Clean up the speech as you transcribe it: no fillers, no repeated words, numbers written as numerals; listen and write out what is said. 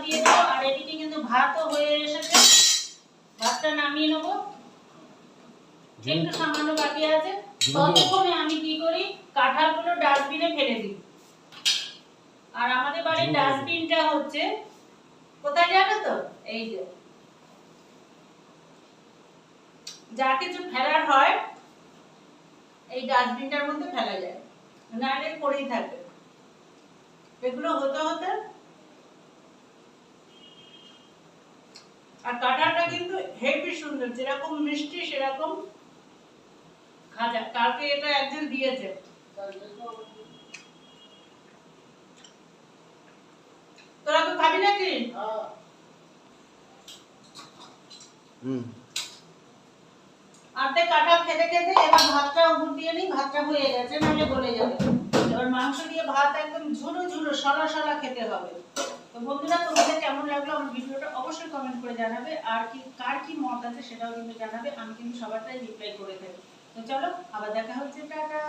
দিয়ে দেবো। আর এদিকে কিন্তু ভাতও হয়ে এসেছে, ভাতটা নামিয়ে নেবো, একটু সামান্য বাকি আছে। ততক্ষণে আমি কি করি, কাঁঠালগুলো ডাস্টবিনে ফেলে দিই। আর আমাদের বাড়ির ডাস্টবিনটা হচ্ছে কোথায় জানো তো, এই যে যা কিছু ফেলার হয় এই ডাস্টবিনটার মধ্যে ফেলা যায়, নাহলে পড়েই থাকবে। এগুলো হতে হতে, আর কাঁঠালটা কিন্তু হেভি সুন্দর, যেরকম মিষ্টি সেরকম খাজা। কালকে এটা একজন দিয়েছে। তোরা তো খাবি নাকি? অর্ধেক কাঁঠাল খেতে খেতে এবার ভাতটা উপর দিয়ে নিই, ভাতটা হয়ে গেছে, নাহলে গলে যাবে। এবার মাংস দিয়ে ভাত একদম ঝুরো ঝুরো সলা সলা খেতে হবে। তো বন্ধুরা, তোমাদের কেমন লাগলো আমার ভিডিওটা অবশ্যই কমেন্ট করে জানাবে। আর কি কার কি মত আছে সেটাও কিন্তু জানাবে, আমি কিন্তু সবারটাই রিপ্লাই করে থাকি। তো চলো, আবার দেখা হচ্ছে, টাটা।